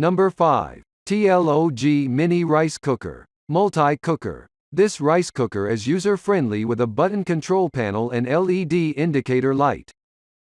Number 5. TLOG Mini Rice Cooker. Multi-cooker. This rice cooker is user-friendly with a button control panel and LED indicator light.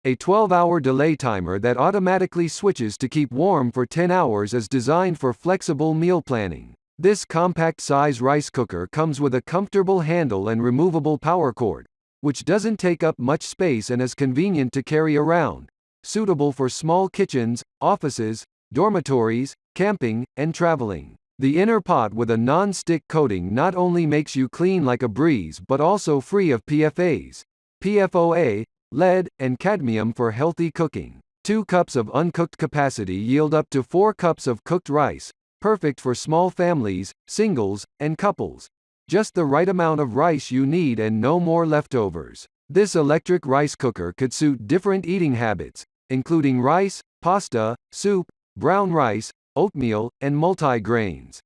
A 12-hour delay timer that automatically switches to keep warm for 10 hours is designed for flexible meal planning. This compact-size rice cooker comes with a comfortable handle and removable power cord, which doesn't take up much space and is convenient to carry around. Suitable for small kitchens, offices, dormitories, camping, and traveling. The inner pot with a non-stick coating not only makes you clean like a breeze but also free of PFAs, PFOA, lead, and cadmium for healthy cooking. 2 cups of uncooked capacity yield up to 4 cups of cooked rice, perfect for small families, singles, and couples. Just the right amount of rice you need and no more leftovers. This electric rice cooker could suit different eating habits, including rice, pasta, soup, brown rice, oatmeal, and multi-grains.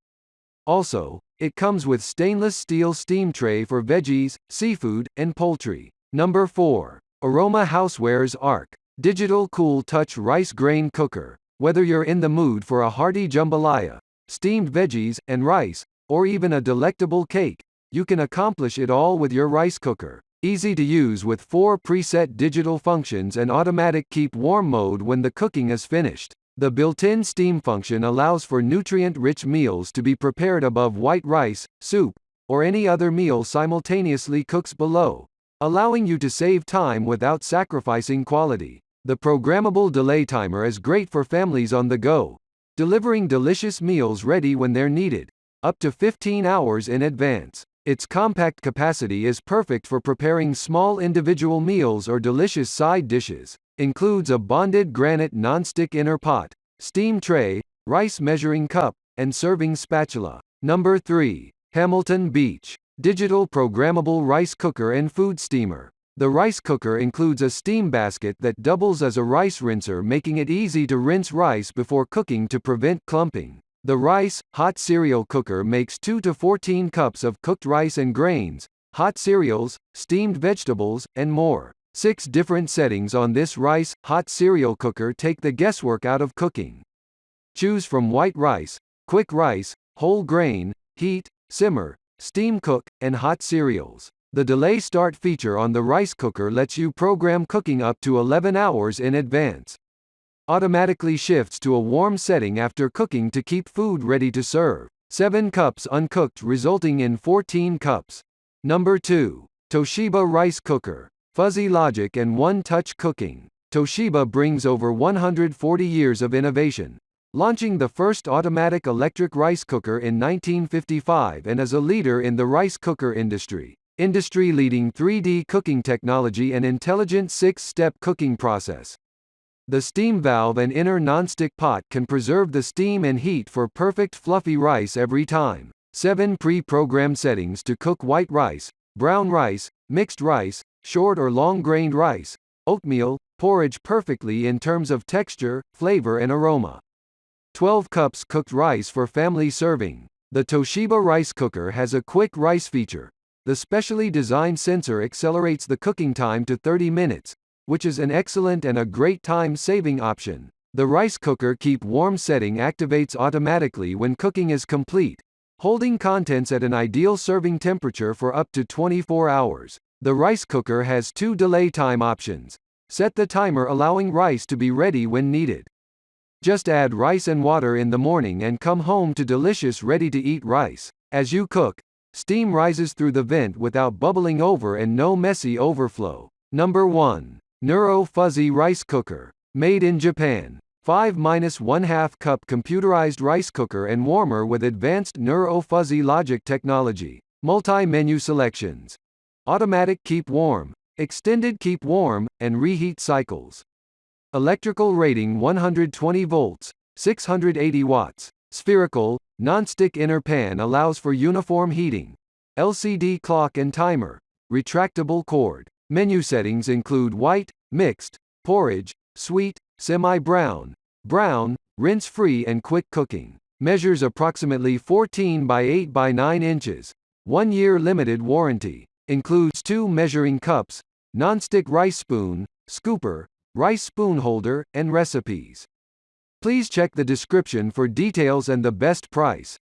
Also, it comes with stainless steel steam tray for veggies, seafood, and poultry. Number 4. Aroma Housewares ARC Digital Cool Touch Rice Grain Cooker. Whether you're in the mood for a hearty jambalaya, steamed veggies, and rice, or even a delectable cake, you can accomplish it all with your rice cooker. Easy to use with 4 preset digital functions and automatic keep warm mode when the cooking is finished. The built-in steam function allows for nutrient-rich meals to be prepared above white rice, soup, or any other meal simultaneously cooks below, allowing you to save time without sacrificing quality. The programmable delay timer is great for families on the go, delivering delicious meals ready when they're needed, up to 15 hours in advance. Its compact capacity is perfect for preparing small individual meals or delicious side dishes. Includes a bonded granite nonstick inner pot, steam tray, rice measuring cup, and serving spatula. Number 3. Hamilton Beach Digital Programmable Rice Cooker and Food Steamer. The rice cooker includes a steam basket that doubles as a rice rinser, making it easy to rinse rice before cooking to prevent clumping. The rice hot cereal cooker makes 2 to 14 cups of cooked rice and grains, hot cereals, steamed vegetables, and more. 6 different settings on this rice hot cereal cooker take the guesswork out of cooking. Choose from white rice, quick rice, whole grain, heat, simmer, steam cook, and hot cereals. The delay start feature on the rice cooker lets you program cooking up to 11 hours in advance. Automatically shifts to a warm setting after cooking to keep food ready to serve. 7 cups uncooked resulting in 14 cups. Number 2. Toshiba Rice Cooker. Fuzzy logic and one-touch cooking. Toshiba brings over 140 years of innovation, launching the first automatic electric rice cooker in 1955 and is a leader in the rice cooker industry. Industry-leading 3D cooking technology and intelligent 6-step cooking process. The steam valve and inner nonstick pot can preserve the steam and heat for perfect fluffy rice every time. 7 pre-programmed settings to cook white rice, brown rice, mixed rice, short or long-grained rice, oatmeal, porridge perfectly in terms of texture, flavor and aroma. 12 cups cooked rice for family serving. The Toshiba rice cooker has a quick rice feature. The specially designed sensor accelerates the cooking time to 30 minutes, which is an excellent and a great time-saving option. The rice cooker keep warm setting activates automatically when cooking is complete, holding contents at an ideal serving temperature for up to 24 hours. The rice cooker has 2 delay time options. Set the timer allowing rice to be ready when needed. Just add rice and water in the morning and come home to delicious ready-to-eat rice. As you cook, steam rises through the vent without bubbling over and no messy overflow. Number 1. Neuro Fuzzy Rice Cooker. Made in Japan. 5-1/2 cup computerized rice cooker and warmer with advanced Neuro Fuzzy logic technology. Multi-menu selections. Automatic keep warm, extended keep warm, and reheat cycles. Electrical rating 120 volts, 680 watts. Spherical, non-stick inner pan allows for uniform heating. LCD clock and timer. Retractable cord. Menu settings include white, mixed, porridge, sweet, semi-brown, brown, rinse-free and quick cooking. Measures approximately 14 by 8 by 9 inches. 1-year limited warranty. Includes 2 measuring cups, non-stick rice spoon, scooper, rice spoon holder, and recipes. Please check the description for details and the best price.